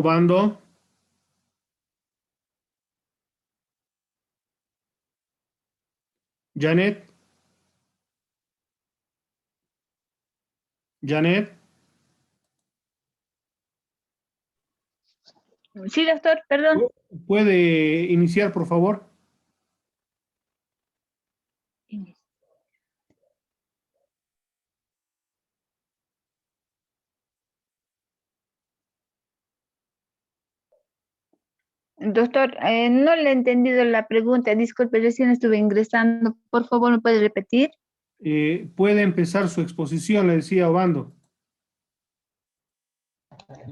Obando. Janet. Janet. Sí, doctor, perdón. ¿Puede iniciar, por favor? Doctor, no le he entendido la pregunta. Disculpe, recién estuve ingresando. Por favor, ¿me puede repetir? Puede empezar su exposición, le decía Obando.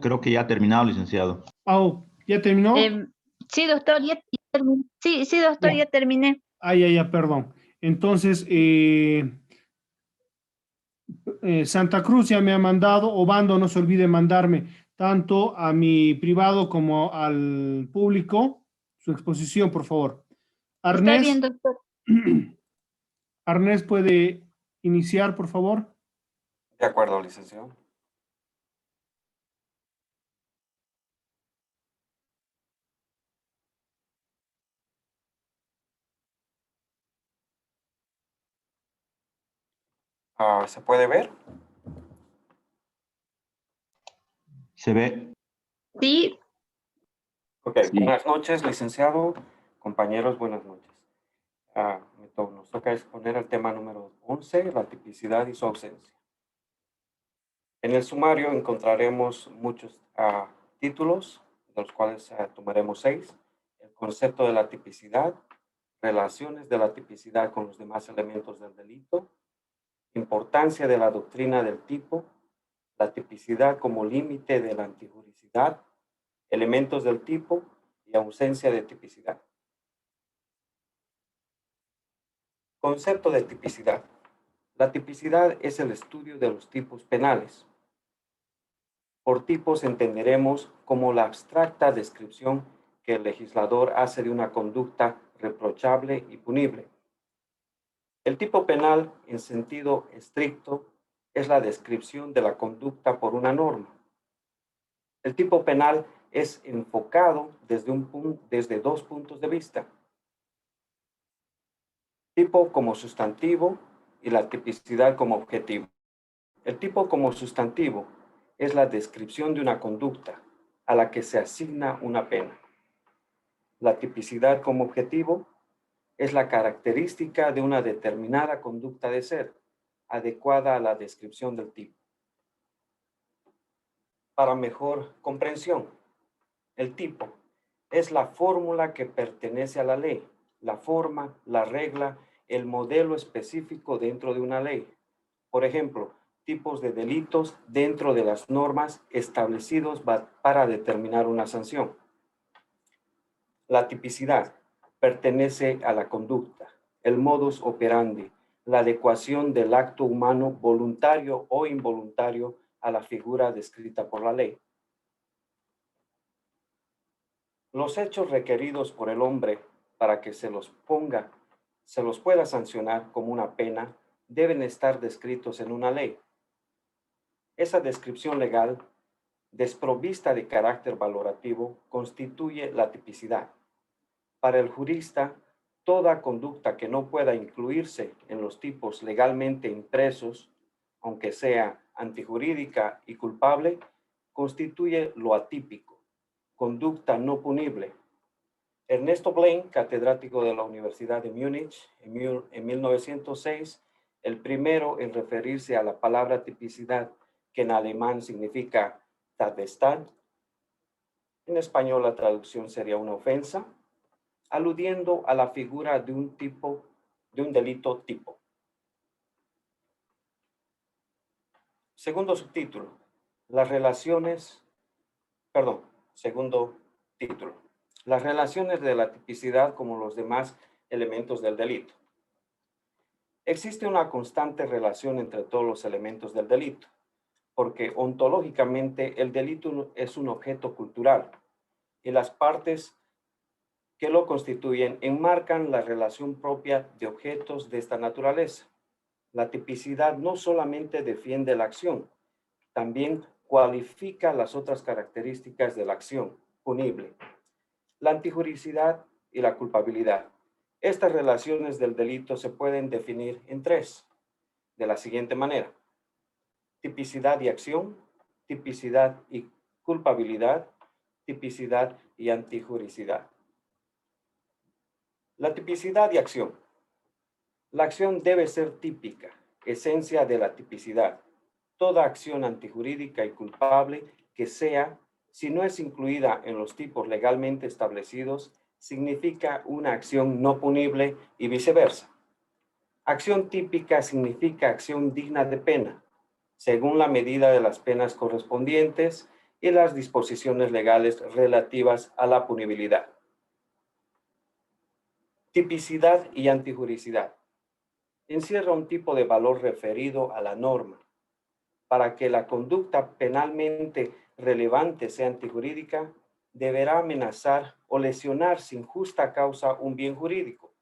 Creo que ya ha terminado, licenciado. Oh, ¿ya terminó? Sí, doctor, ya terminé. Sí, doctor, ya terminé. Ya, perdón. Entonces, Santa Cruz ya me ha mandado, Obando, no se olvide mandarme tanto a mi privado como al público su exposición, por favor. Está bien, Arnés, doctor. Arnés, ¿puede iniciar, por favor? De acuerdo, licenciado. ¿Se puede ver? ¿Se ve? Sí, Ok, Sí. buenas noches, licenciado. Compañeros, buenas noches. Nos toca exponer el tema número 11, la tipicidad y su ausencia. En el sumario encontraremos muchos títulos, de los cuales tomaremos 6. El concepto de la tipicidad, relaciones de la tipicidad con los demás elementos del delito, importancia de la doctrina del tipo, la tipicidad como límite de la antijuricidad, elementos del tipo y ausencia de tipicidad. Concepto de tipicidad. La tipicidad es el estudio de los tipos penales. Por tipos entenderemos como la abstracta descripción que el legislador hace de una conducta reprochable y punible. El tipo penal, en sentido estricto, es la descripción de la conducta por una norma. El tipo penal es enfocado desde dos puntos de vista. Tipo como sustantivo y la tipicidad como objetivo. El tipo como sustantivo es la descripción de una conducta a la que se asigna una pena. La tipicidad como objetivo es la característica de una determinada conducta de ser, adecuada a la descripción del tipo. Para mejor comprensión, el tipo es la fórmula que pertenece a la ley, la forma, la regla, el modelo específico dentro de una ley. Por ejemplo, tipos de delitos dentro de las normas establecidos para determinar una sanción. La tipicidad pertenece a la conducta, el modus operandi, la adecuación del acto humano voluntario o involuntario a la figura descrita por la ley. Los hechos requeridos por el hombre para que se los pueda sancionar como una pena, deben estar descritos en una ley. Esa descripción legal, desprovista de carácter valorativo, constituye la tipicidad. Para el jurista, toda conducta que no pueda incluirse en los tipos legalmente impresos, aunque sea antijurídica y culpable, constituye lo atípico, conducta no punible. Ernesto Blaine, catedrático de la Universidad de Múnich en 1906, el primero en referirse a la palabra tipicidad, que en alemán significa Tatbestand. En español la traducción sería una ofensa, aludiendo a la figura de un delito tipo. Segundo subtítulo, segundo título, las relaciones de la tipicidad como los demás elementos del delito. Existe una constante relación entre todos los elementos del delito, porque ontológicamente el delito es un objeto cultural y las partes que lo constituyen enmarcan la relación propia de objetos de esta naturaleza. La tipicidad no solamente defiende la acción, también cualifica las otras características de la acción punible, la antijuricidad y la culpabilidad. Estas relaciones del delito se pueden definir en tres, de la siguiente manera: tipicidad y acción, tipicidad y culpabilidad, tipicidad y antijuricidad. La tipicidad y acción. La acción debe ser típica, esencia de la tipicidad. Toda acción antijurídica y culpable que sea, si no es incluida en los tipos legalmente establecidos, significa una acción no punible y viceversa. Acción típica significa acción digna de pena, según la medida de las penas correspondientes y las disposiciones legales relativas a la punibilidad. Tipicidad y antijuricidad. Encierra un tipo de valor referido a la norma. Para que la conducta penalmente relevante sea antijurídica, deberá amenazar o lesionar sin justa causa un bien jurídico.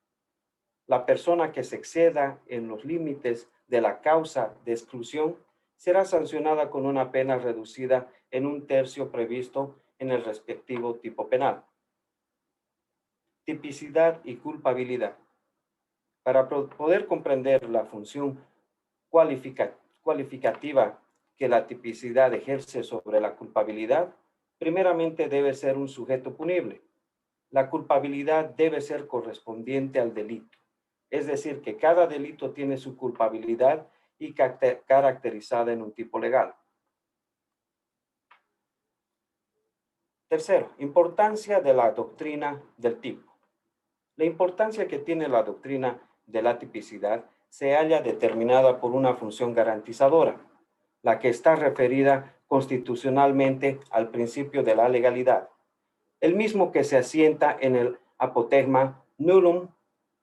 La persona que se exceda en los límites de la causa de exclusión será sancionada con una pena reducida en 1/3 previsto en el respectivo tipo penal. Tipicidad y culpabilidad. Para poder comprender la función cualificativa que la tipicidad ejerce sobre la culpabilidad, primeramente debe ser un sujeto punible. La culpabilidad debe ser correspondiente al delito, es decir, que cada delito tiene su culpabilidad y caracterizada en un tipo legal. Tercero, importancia de la doctrina del tipo. La importancia que tiene la doctrina de la tipicidad se halla determinada por una función garantizadora, la que está referida constitucionalmente al principio de la legalidad, el mismo que se asienta en el apotegma nullum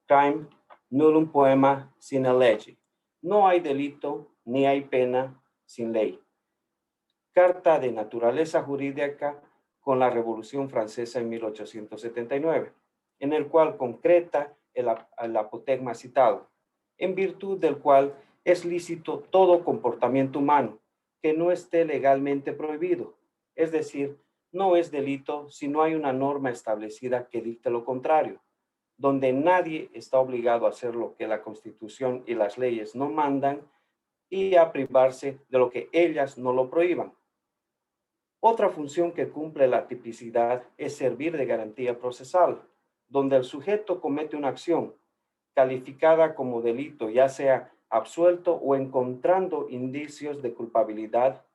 crime nullum poema sine lege. No hay delito ni hay pena sin ley. Carta de naturaleza jurídica con la Revolución Francesa en 1879, en el cual concreta el apotegma citado, en virtud del cual es lícito todo comportamiento humano que no esté legalmente prohibido, es decir, no es delito si no hay una norma establecida que dicte lo contrario, donde nadie está obligado a hacer lo que la Constitución y las leyes no mandan y a privarse de lo que ellas no lo prohíban. Otra función que cumple la tipicidad es servir de garantía procesal, donde el sujeto comete una acción calificada como delito, ya sea absuelto o encontrando indicios de culpabilidad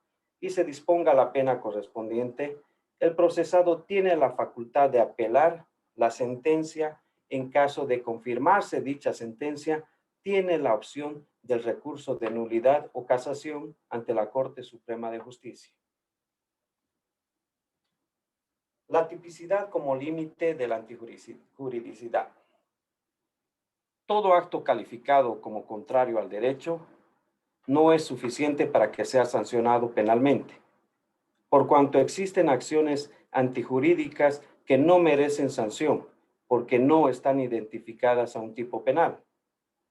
y se disponga la pena correspondiente, el procesado tiene la facultad de apelar la sentencia. En caso de confirmarse dicha sentencia, tiene la opción del recurso de nulidad o casación ante la Corte Suprema de Justicia. La tipicidad como límite de la antijuridicidad. Todo acto calificado como contrario al derecho no es suficiente para que sea sancionado penalmente, por cuanto existen acciones antijurídicas que no merecen sanción porque no están identificadas a un tipo penal.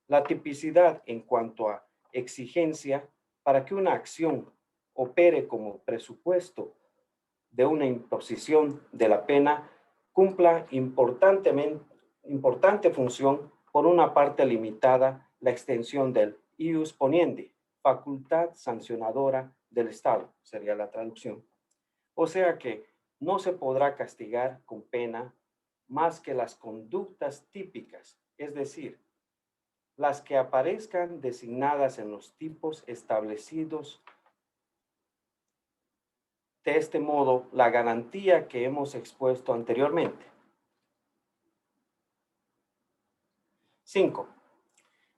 La tipicidad en cuanto a exigencia para que una acción opere como presupuesto de una imposición de la pena cumpla importante función, por una parte limitada, la extensión del ius poniendi, facultad sancionadora del Estado, sería la traducción. O sea que no se podrá castigar con pena más que las conductas típicas, es decir, las que aparezcan designadas en los tipos establecidos. De este modo, la garantía que hemos expuesto anteriormente. 5.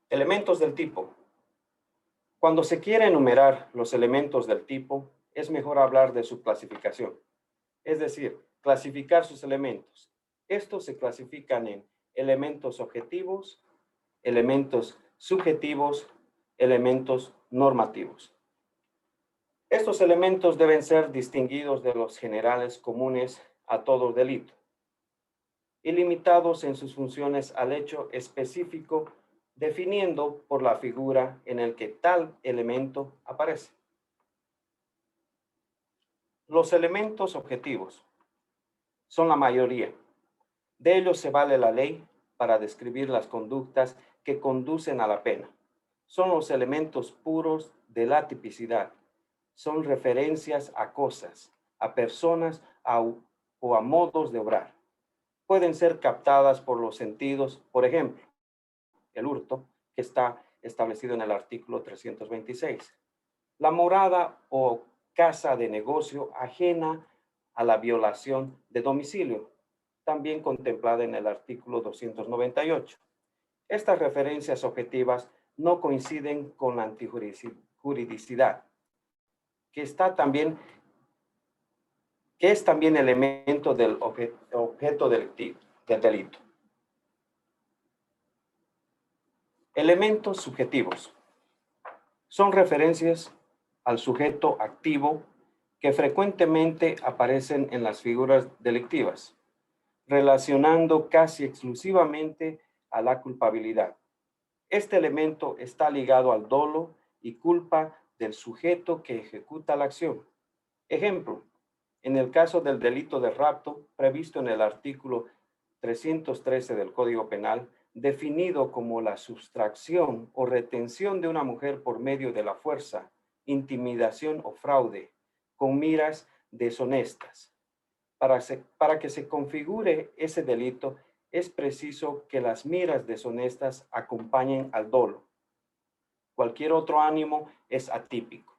Elementos del tipo. Cuando se quiere enumerar los elementos del tipo, es mejor hablar de su clasificación, es decir, clasificar sus elementos. Estos se clasifican en elementos objetivos, elementos subjetivos, elementos normativos. Estos elementos deben ser distinguidos de los generales comunes a todo delito y limitados en sus funciones al hecho específico, definiendo por la figura en el que tal elemento aparece. Los elementos objetivos son la mayoría. De ellos se vale la ley para describir las conductas que conducen a la pena. Son los elementos puros de la tipicidad. Son referencias a cosas, a personas o a modos de obrar. Pueden ser captadas por los sentidos, por ejemplo, el hurto, que está establecido en el artículo 326. La morada o casa de negocio ajena a la violación de domicilio, también contemplada en el artículo 298. Estas referencias objetivas no coinciden con la antijuridicidad, que es también elemento del objeto delictivo, del delito. Elementos subjetivos son referencias al sujeto activo que frecuentemente aparecen en las figuras delictivas, relacionando casi exclusivamente a la culpabilidad. Este elemento está ligado al dolo y culpa del sujeto que ejecuta la acción. Ejemplo, en el caso del delito de rapto, previsto en el artículo 313 del Código Penal, definido como la sustracción o retención de una mujer por medio de la fuerza, intimidación o fraude, con miras deshonestas. Para que se configure ese delito, es preciso que las miras deshonestas acompañen al dolo. Cualquier otro ánimo es atípico.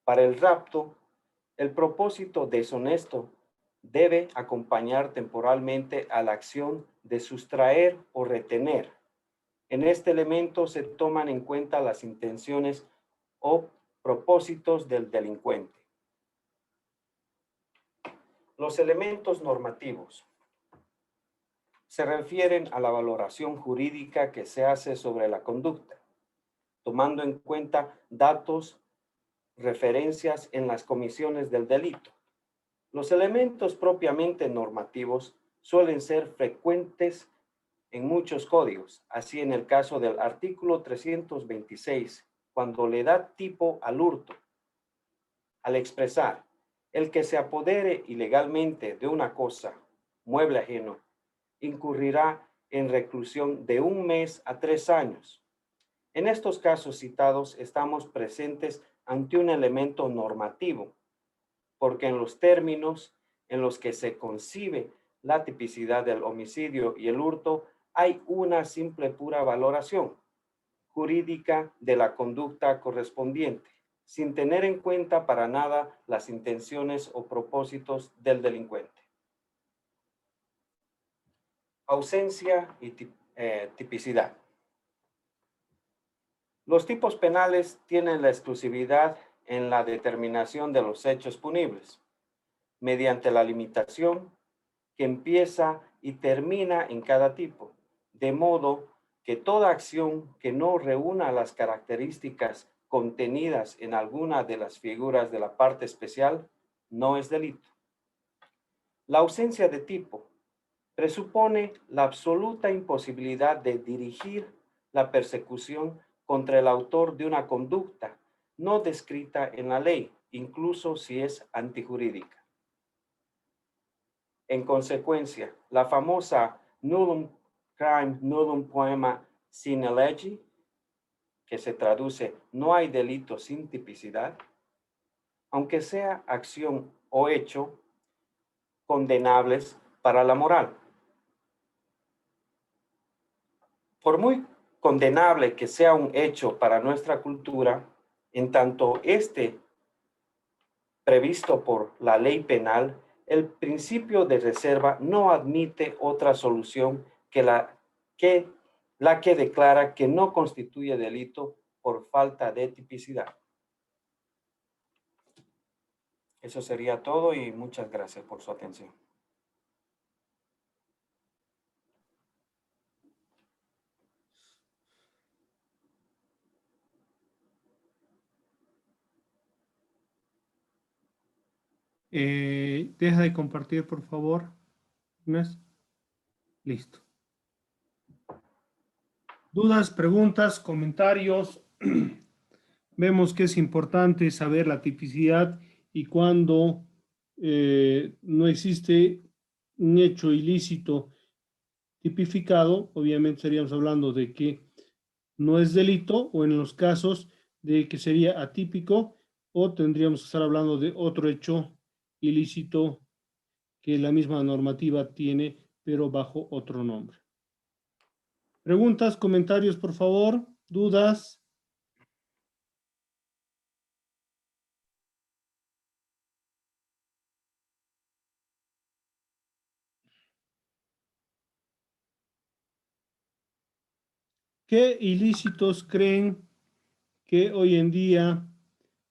Para el rapto, el propósito deshonesto debe acompañar temporalmente a la acción de sustraer o retener. En este elemento se toman en cuenta las intenciones o propósitos del delincuente. Los elementos normativos se refieren a la valoración jurídica que se hace sobre la conducta, tomando en cuenta datos, referencias en las comisiones del delito. Los elementos propiamente normativos suelen ser frecuentes en muchos códigos, así en el caso del artículo 326, cuando le da tipo al hurto, al expresar, el que se apodere ilegalmente de una cosa, mueble ajeno, incurrirá en reclusión de 1 mes a 3 años. En estos casos citados estamos presentes ante un elemento normativo, porque en los términos en los que se concibe la tipicidad del homicidio y el hurto, hay una simple pura valoración jurídica de la conducta correspondiente, sin tener en cuenta para nada las intenciones o propósitos del delincuente. Ausencia y tipicidad. Los tipos penales tienen la exclusividad en la determinación de los hechos punibles, mediante la limitación que empieza y termina en cada tipo, de modo que toda acción que no reúna las características contenidas en alguna de las figuras de la parte especial no es delito. La ausencia de tipo presupone la absoluta imposibilidad de dirigir la persecución contra el autor de una conducta no descrita en la ley, incluso si es antijurídica. En consecuencia, la famosa nullum crime nullum poema sine lege, que se traduce no hay delito sin tipicidad, aunque sea acción o hecho condenables para la moral. Por muy condenable que sea un hecho para nuestra cultura, en tanto previsto por la ley penal, el principio de reserva no admite otra solución que la que declara que no constituye delito por falta de tipicidad. Eso sería todo y muchas gracias por su atención. Deja de compartir, por favor. Inés. Listo. ¿Dudas, preguntas, comentarios? Vemos que es importante saber la tipicidad y cuándo no existe un hecho ilícito tipificado, obviamente estaríamos hablando de que no es delito, o en los casos de que sería atípico, o tendríamos que estar hablando de otro hecho ilícito que la misma normativa tiene, pero bajo otro nombre. Preguntas, comentarios, por favor, dudas. ¿Qué ilícitos creen que hoy en día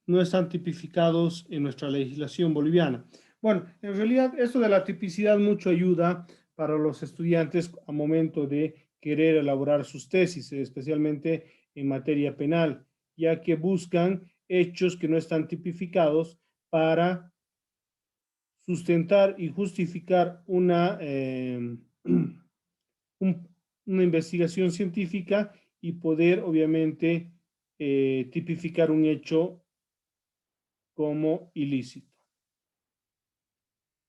no están tipificados en nuestra legislación boliviana? Bueno, en realidad esto de la tipicidad mucho ayuda para los estudiantes a momento de querer elaborar sus tesis, especialmente en materia penal, ya que buscan hechos que no están tipificados para sustentar y justificar una investigación científica y poder, obviamente, tipificar un hecho como ilícito.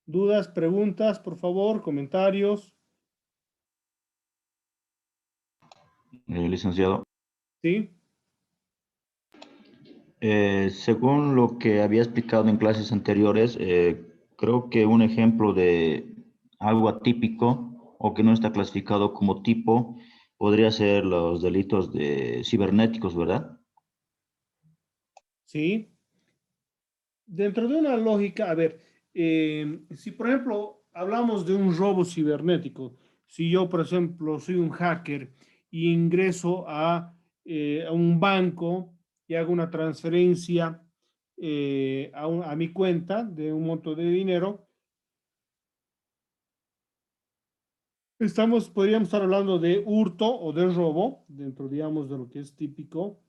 ¿Dudas, preguntas, por favor, comentarios? Licenciado. ¿Sí? Según lo que había explicado en clases anteriores, creo que un ejemplo de algo atípico o que no está clasificado como tipo podría ser los delitos de cibernéticos, ¿verdad? ¿Sí? Dentro de una lógica, a ver, si por ejemplo hablamos de un robo cibernético, si yo por ejemplo soy un hacker y ingreso a un banco y hago una transferencia a mi cuenta de un monto de dinero, podríamos estar hablando de hurto o de robo, dentro, digamos, de lo que es típico,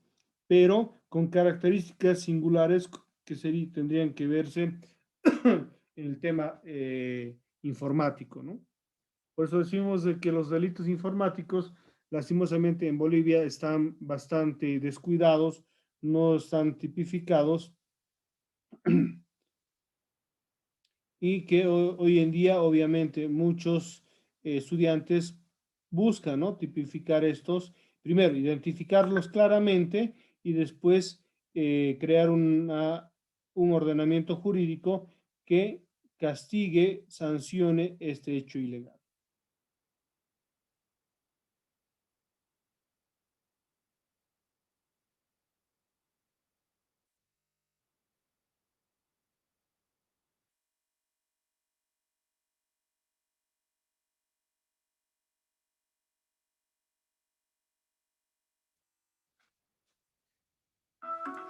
pero con características singulares que tendrían que verse en el tema informático, ¿no? Por eso decimos de que los delitos informáticos, lastimosamente en Bolivia, están bastante descuidados, no están tipificados y que hoy en día, obviamente, muchos estudiantes buscan, ¿no? Tipificar estos, primero, identificarlos claramente y después crear un ordenamiento jurídico que castigue, sancione este hecho ilegal.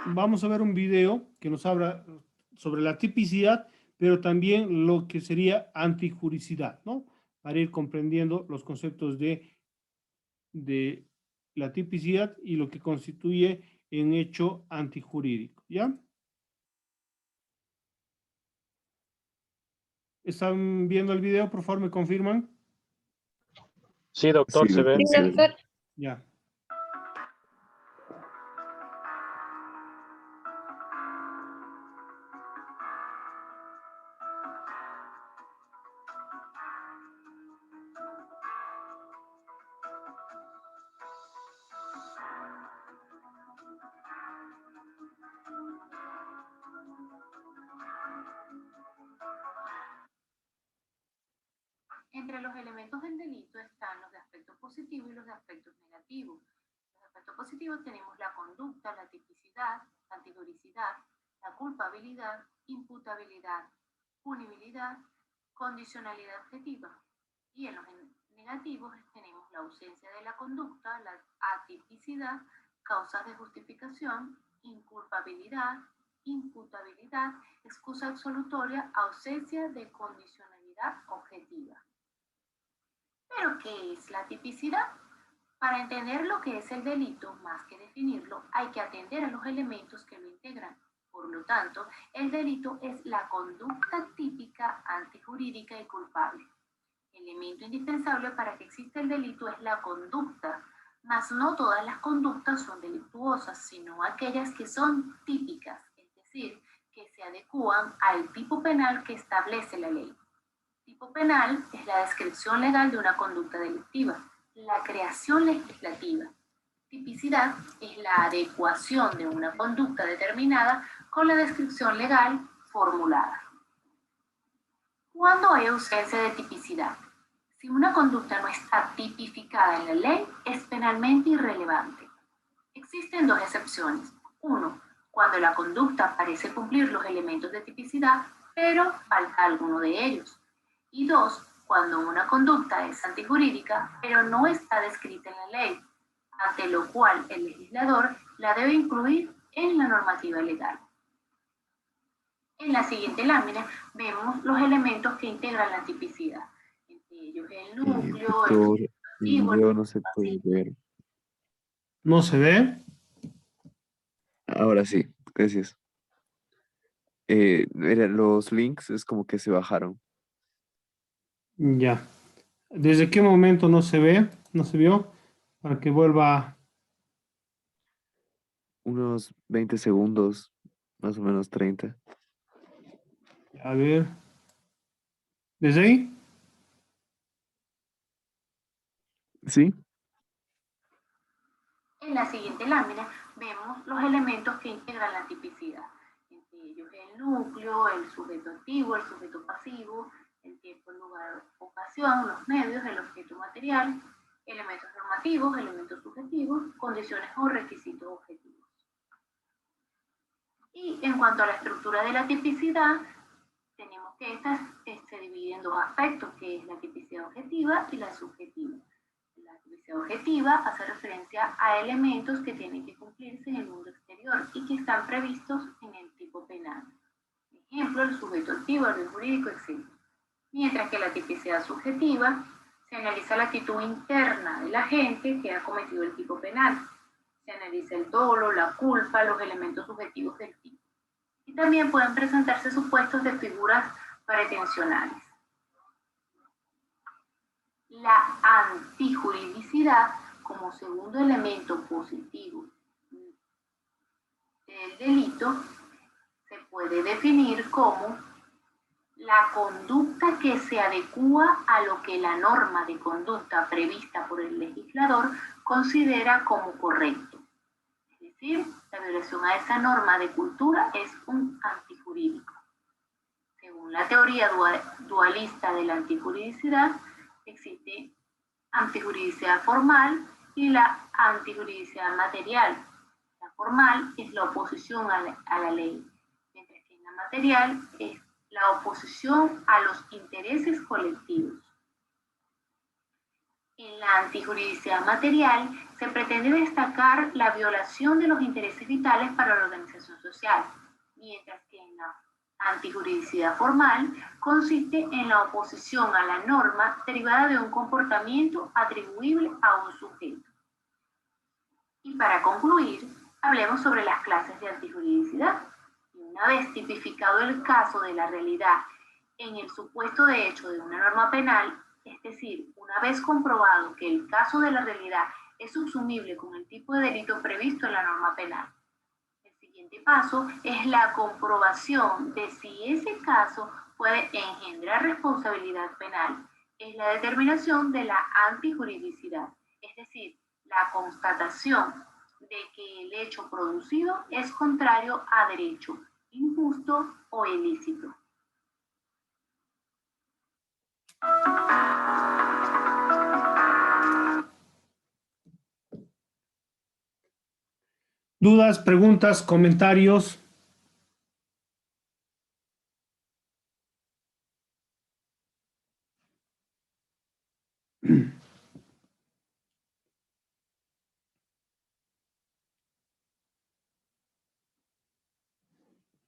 Vamos a ver un video que nos habla sobre la tipicidad, pero también lo que sería antijuricidad, ¿no? Para ir comprendiendo los conceptos de la tipicidad y lo que constituye en hecho antijurídico, ¿ya? ¿Están viendo el video? Por favor, ¿me confirman? Sí, doctor, se ve. Sí, doctor. Ya. Entre los elementos del delito están los de aspectos positivos y los de aspectos negativos. Los de aspectos positivos tenemos la conducta, la tipicidad, la antijuricidad, la culpabilidad, imputabilidad, punibilidad, condicionalidad objetiva. Y en los negativos tenemos la ausencia de la conducta, la atipicidad, causas de justificación, inculpabilidad, imputabilidad, excusa absolutoria, ausencia de condicionalidad objetiva. ¿Pero qué es la tipicidad? Para entender lo que es el delito, más que definirlo, hay que atender a los elementos que lo integran. Por lo tanto, el delito es la conducta típica, antijurídica y culpable. El elemento indispensable para que exista el delito es la conducta, mas no todas las conductas son delictuosas, sino aquellas que son típicas, es decir, que se adecúan al tipo penal que establece la ley. Tipo penal es la descripción legal de una conducta delictiva, la creación legislativa. Tipicidad es la adecuación de una conducta determinada con la descripción legal formulada. ¿Cuándo hay ausencia de tipicidad? Si una conducta no está tipificada en la ley, es penalmente irrelevante. Existen dos excepciones. Uno, cuando la conducta parece cumplir los elementos de tipicidad, pero falta alguno de ellos. Y dos, cuando una conducta es antijurídica, pero no está descrita en la ley, ante lo cual el legislador la debe incluir en la normativa legal. En la siguiente lámina vemos los elementos que integran la tipicidad. Entre ellos el núcleo, Doctor, el activo, video no se puede ver. ¿No se ve? Ahora sí, gracias. Los links es como que se bajaron. Ya. ¿Desde qué momento no se ve? ¿No se vio? Para que vuelva. Unos 20 segundos, más o menos 30. A ver. ¿Desde ahí? ¿Sí? En la siguiente lámina vemos los elementos que integran la tipicidad. Entre ellos el núcleo, el sujeto activo, el sujeto pasivo, el tiempo, el lugar, ocasión, los medios, el objeto material, elementos normativos, elementos subjetivos, condiciones o requisitos objetivos. Y en cuanto a la estructura de la tipicidad, tenemos que esta se divide en dos aspectos, que es la tipicidad objetiva y la subjetiva. La tipicidad objetiva hace referencia a elementos que tienen que cumplirse en el mundo exterior y que están previstos en el tipo penal. Por ejemplo, el sujeto activo, el bien jurídico, etc. Mientras que la tipicidad subjetiva se analiza la actitud interna del agente que ha cometido el tipo penal. Se analiza el dolo, la culpa, los elementos subjetivos del tipo. Y también pueden presentarse supuestos de figuras pretensionales. La antijuridicidad, como segundo elemento positivo del delito, se puede definir como la conducta que se adecúa a lo que la norma de conducta prevista por el legislador considera como correcto. Es decir, la violación a esa norma de cultura es un antijurídico. Según la teoría dualista de la antijuridicidad, existe antijuridicidad formal y la antijuridicidad material. La formal es la oposición a la ley, mientras que la material es la oposición a los intereses colectivos. En la antijuridicidad material se pretende destacar la violación de los intereses vitales para la organización social, mientras que en la antijuridicidad formal consiste en la oposición a la norma derivada de un comportamiento atribuible a un sujeto. Y para concluir, hablemos sobre las clases de antijuridicidad. Y una vez tipificado el caso de la realidad en el supuesto de hecho de una norma penal, es decir, una vez comprobado que el caso de la realidad es subsumible con el tipo de delito previsto en la norma penal, el siguiente paso es la comprobación de si ese caso puede engendrar responsabilidad penal. Es la determinación de la antijuridicidad, es decir, la constatación de que el hecho producido es contrario a derecho, injusto o ilícito. ¿Dudas, preguntas, comentarios?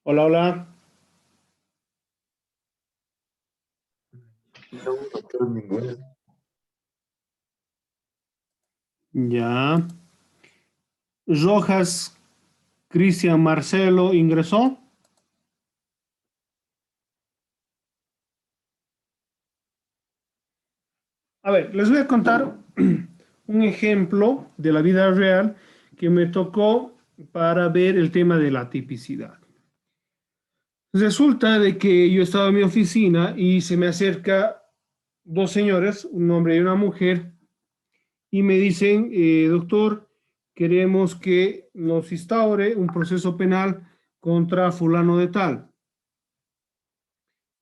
Hola, hola. No, doctor, ninguna. Ya. Rojas, Cristian Marcelo, ¿ingresó? A ver, les voy a contar un ejemplo de la vida real que me tocó para ver el tema de la tipicidad. Resulta de que yo estaba en mi oficina y se me acerca dos señores, un hombre y una mujer, y me dicen, doctor, queremos que nos instaure un proceso penal contra fulano de tal.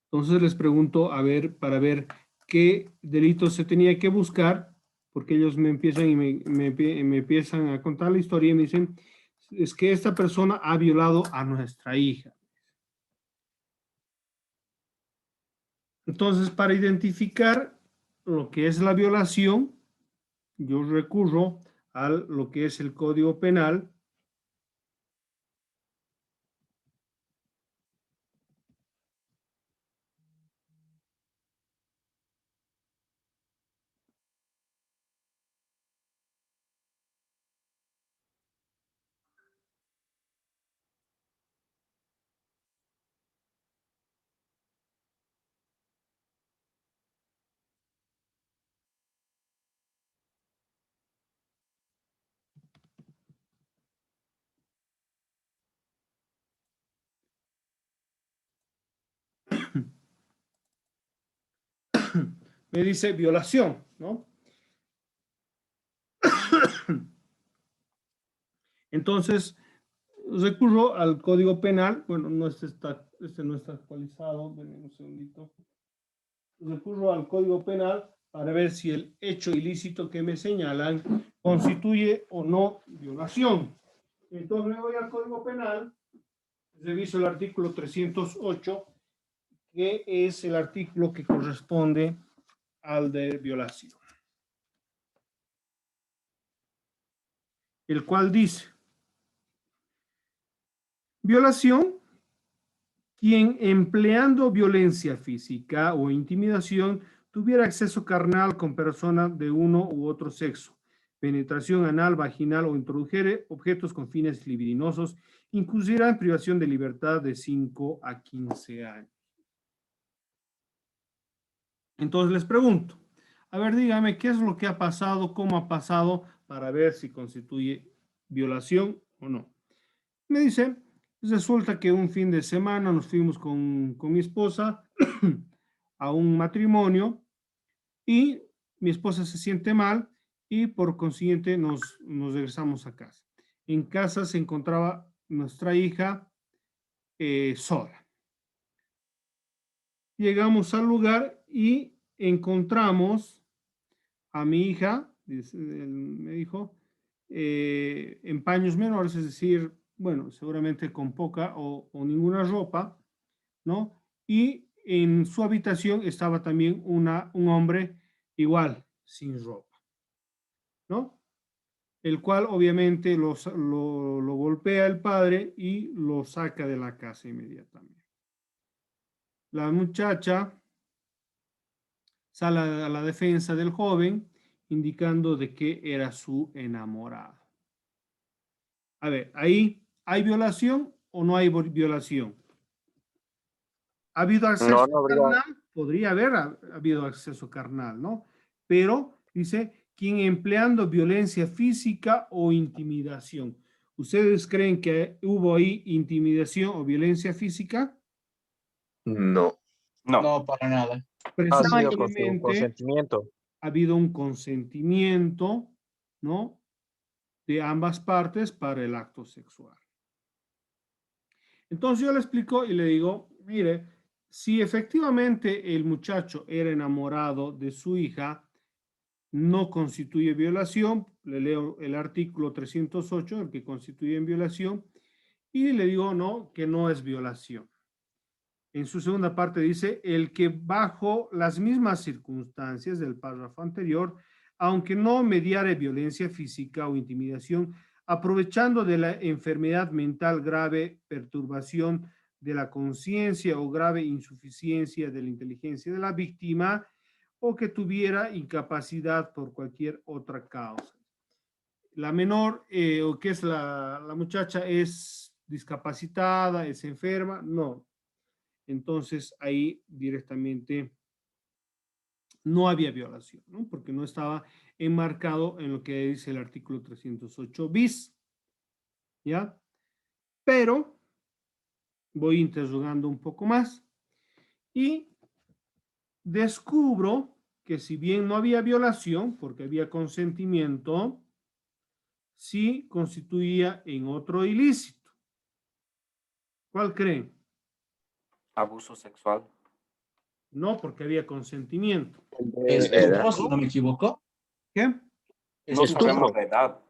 Entonces les pregunto, a ver, para ver qué delito se tenía que buscar, porque ellos me empiezan y me empiezan a contar la historia y me dicen, es que esta persona ha violado a nuestra hija. Entonces, para identificar lo que es la violación, yo recurro a lo que es el Código Penal. Me dice violación, ¿no? Entonces, recurro al Código Penal. Bueno, este no está actualizado. Ven un segundito. Recurro al Código Penal para ver si el hecho ilícito que me señalan constituye o no violación. Entonces me voy al Código Penal, reviso el artículo 308, que es el artículo que corresponde al de violación, el cual dice: violación, quien empleando violencia física o intimidación tuviera acceso carnal con persona de uno u otro sexo, penetración anal, vaginal o introdujere objetos con fines libidinosos, inclusive en privación de libertad de 5 a 15 años. Entonces les pregunto, a ver, dígame, ¿qué es lo que ha pasado, cómo ha pasado, para ver si constituye violación o no? Me dice, resulta que un fin de semana nos fuimos con mi esposa a un matrimonio y mi esposa se siente mal y por consiguiente nos regresamos a casa. En casa se encontraba nuestra hija sola. Llegamos al lugar y encontramos a mi hija, me dijo, en paños menores, es decir, bueno, seguramente con poca o ninguna ropa, ¿no? Y en su habitación estaba también un hombre igual, sin ropa, ¿no? El cual obviamente lo golpea el padre y lo saca de la casa inmediatamente. La muchacha sale a la defensa del joven, indicando de que era su enamorado. A ver, ahí, ¿hay violación o no hay violación? ¿Ha habido acceso No habría. carnal? Podría haber habido acceso carnal, ¿no? Pero dice, quien empleando violencia física o intimidación. ¿Ustedes creen que hubo ahí intimidación o violencia física? No. No, No, para nada. Ha sido con su Presuntamente consentimiento. ha habido un consentimiento, ¿no?, de ambas partes para el acto sexual. Entonces yo le explico y le digo, mire, si efectivamente el muchacho era enamorado de su hija, no constituye violación. Le leo el artículo 308, el que constituye en violación, y le digo, no, que no es violación. En su segunda parte dice, el que bajo las mismas circunstancias del párrafo anterior, aunque no mediare violencia física o intimidación, aprovechando de la enfermedad mental grave, perturbación de la conciencia o grave insuficiencia de la inteligencia de la víctima, o que tuviera incapacidad por cualquier otra causa. La menor, o que es la muchacha, es discapacitada, es enferma, no. Entonces ahí directamente no había violación, ¿no? Porque no estaba enmarcado en lo que dice el artículo 308 bis, ¿ya? Pero voy interrogando un poco más y descubro que si bien no había violación, porque había consentimiento, sí constituía en otro ilícito. ¿Cuál creen? Abuso sexual. No, porque había consentimiento. ¿Edad? Estupro, si no me equivoco. ¿Qué? No Estupro. sabemos la edad.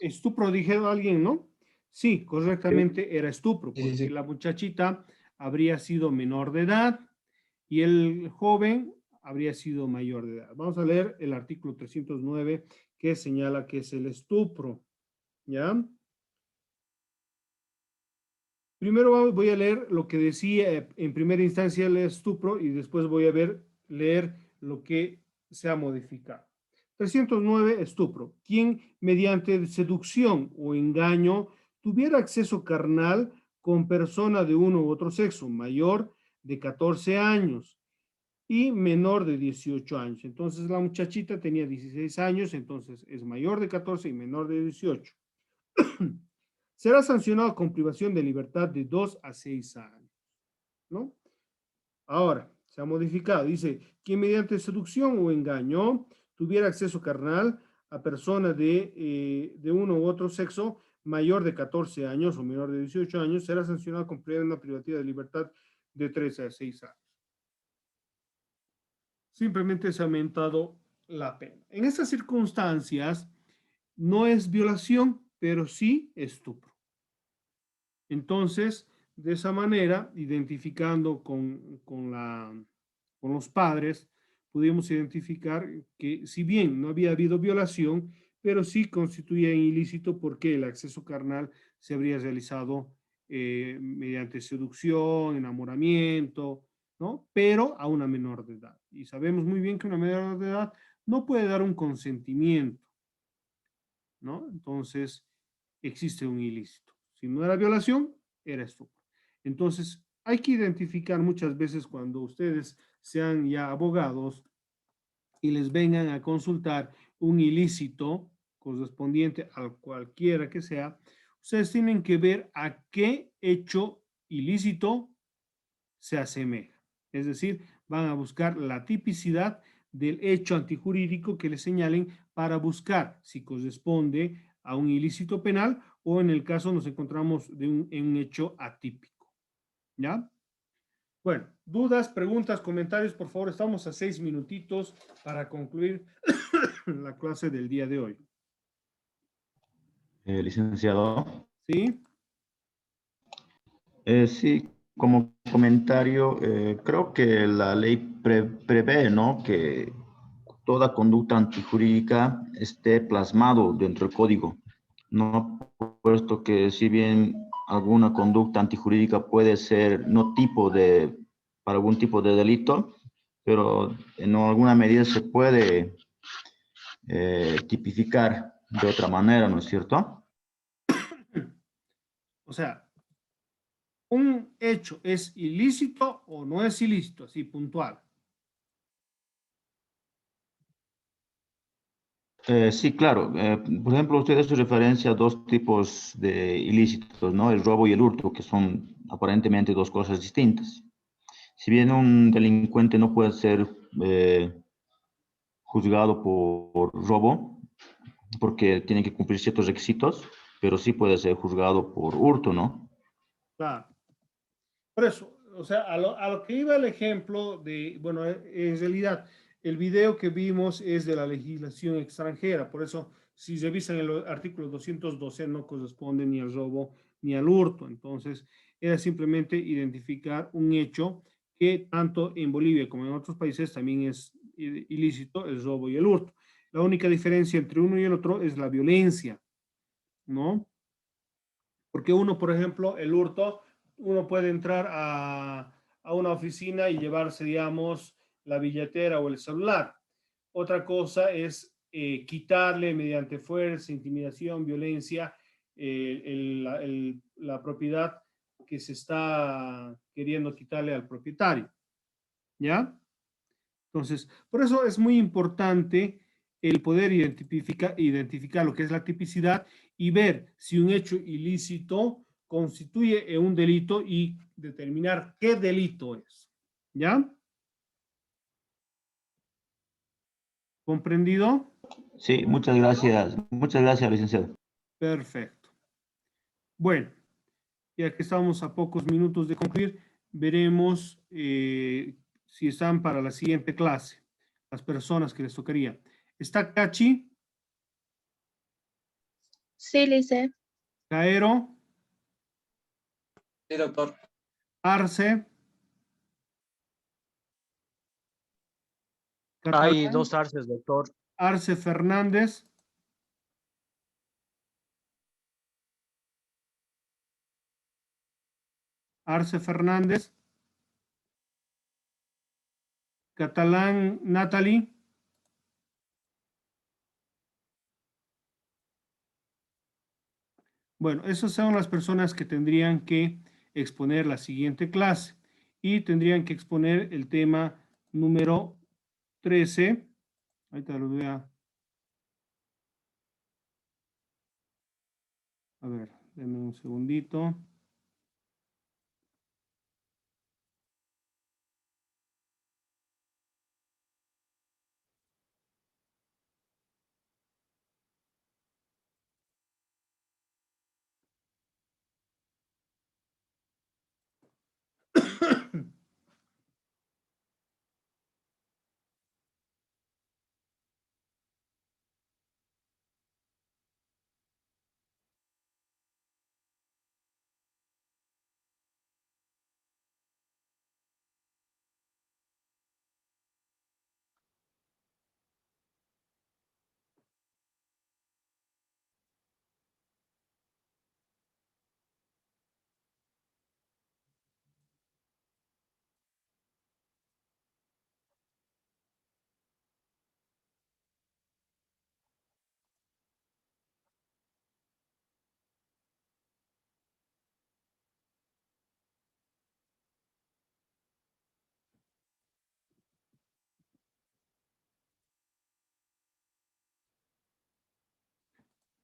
Estupro, dije alguien, ¿no? Sí, correctamente era estupro, Sí, sí, porque sí. la muchachita habría sido menor de edad y el joven habría sido mayor de edad. Vamos a leer el artículo 309 que señala que es el estupro, ¿ya? Primero voy a leer lo que decía en primera instancia el estupro y después voy a leer lo que se ha modificado. 309, estupro. Quien mediante seducción o engaño tuviera acceso carnal con persona de uno u otro sexo, mayor de 14 años y menor de 18 años. Entonces la muchachita tenía 16 años, entonces es mayor de 14 y menor de 18. Será sancionado con privación de libertad de 2 a 6 años, ¿no? Ahora, se ha modificado, dice, quien mediante seducción o engaño tuviera acceso carnal a persona de uno u otro sexo mayor de 14 años o menor de 18 años, será sancionado con una privativa de libertad de 3 a 6 años. Simplemente se ha aumentado la pena. En estas circunstancias, no es violación, pero sí estupro. Entonces, de esa manera, identificando con los padres, pudimos identificar que si bien no había habido violación, pero sí constituía ilícito porque el acceso carnal se habría realizado mediante seducción, enamoramiento, ¿no? Pero a una menor de edad. Y sabemos muy bien que una menor de edad no puede dar un consentimiento, ¿no? Entonces, existe un ilícito. Si no era violación, era estupro. Entonces, hay que identificar muchas veces cuando ustedes sean ya abogados y les vengan a consultar un ilícito correspondiente a cualquiera que sea, ustedes tienen que ver a qué hecho ilícito se asemeja. Es decir, van a buscar la tipicidad del hecho antijurídico que le señalen para buscar si corresponde a un ilícito penal o en el caso nos encontramos en un hecho atípico. ¿Ya? Bueno, dudas, preguntas, comentarios, por favor, estamos a 6 minutitos para concluir la clase del día de hoy. Licenciado. ¿Sí? Sí, como comentario, creo que la ley prevé, ¿no?, que toda conducta antijurídica esté plasmado dentro del código, ¿no? Puesto que si bien alguna conducta antijurídica puede ser no para algún tipo de delito, pero en alguna medida se puede tipificar de otra manera, ¿no es cierto? O sea, un hecho es ilícito o no es ilícito, así puntual. Sí, claro. Por ejemplo, usted hace referencia a dos tipos de ilícitos, ¿no? El robo y el hurto, que son aparentemente dos cosas distintas. Si bien un delincuente no puede ser juzgado por robo, porque tiene que cumplir ciertos requisitos, pero sí puede ser juzgado por hurto, ¿no? Claro. Por eso, o sea, a lo que iba el ejemplo de, bueno, en realidad, el video que vimos es de la legislación extranjera, por eso, si revisan el artículo 212, no corresponde ni al robo ni al hurto. Entonces, era simplemente identificar un hecho que tanto en Bolivia como en otros países también es ilícito, el robo y el hurto. La única diferencia entre uno y el otro es la violencia, ¿no? Porque uno, por ejemplo, el hurto, uno puede entrar a una oficina y llevarse, digamos, la billetera o el celular. Otra cosa es quitarle mediante fuerza, intimidación, violencia, la propiedad que se está queriendo quitarle al propietario. ¿Ya? Entonces, por eso es muy importante el poder identificar lo que es la tipicidad y ver si un hecho ilícito constituye un delito y determinar qué delito es. ¿Ya? ¿Comprendido? Sí, muchas gracias. Muchas gracias, licenciado. Perfecto. Bueno, ya que estamos a pocos minutos de concluir, veremos si están para la siguiente clase, las personas que les tocaría. ¿Está Cachi? Sí, Lice. Caero, Sí, doctor. Arce, Hay Catalán, dos arces, doctor. Arce Fernández, Arce Fernández, Catalán Natalie, bueno, esas son las personas que tendrían que exponer la siguiente clase y tendrían que exponer el tema número 13. Ahorita lo voy a ver, denme un segundito.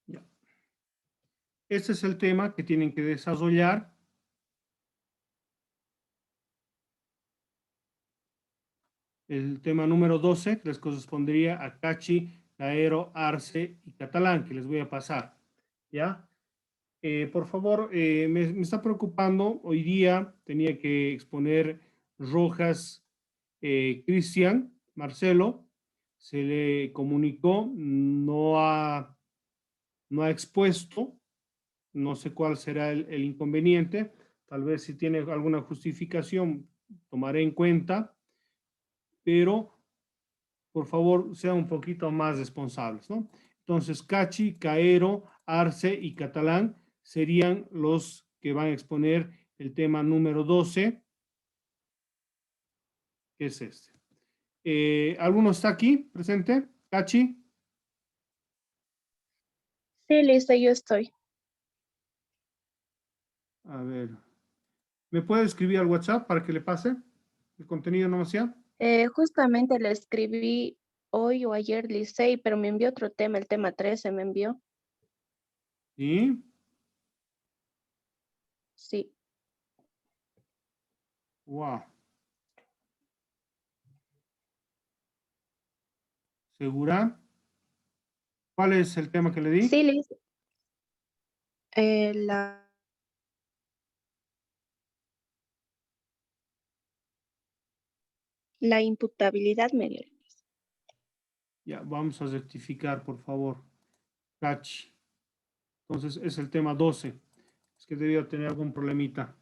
Ya. Este es el tema que tienen que desarrollar. El tema número 12, que les correspondería a Cachi, Caero, Arce y Catalán, que les voy a pasar. ¿Ya? Por favor, me está preocupando. Hoy día tenía que exponer Rojas Cristian, Marcelo. Se le comunicó, no ha expuesto. No sé cuál será el inconveniente. Tal vez si tiene alguna justificación, tomaré en cuenta. Pero por favor, sean un poquito más responsables, ¿no? Entonces, Cachi, Caero, Arce y Catalán serían los que van a exponer el tema número 12, que es este. ¿Alguno está aquí presente? Cachi, Sí, Lice, yo estoy. a ver, ¿me puede escribir al WhatsApp para que le pase el contenido nomás ya? Justamente le escribí hoy o ayer, Licey, pero me envió otro tema, el tema 13 me envió. ¿Y? Sí. Wow. ¿Segura? ¿Cuál es el tema que le di? Sí, Lice. La imputabilidad me dio. Ya, vamos a rectificar, por favor. Cachi. Entonces, es el tema 12. Es que debió tener algún problemita.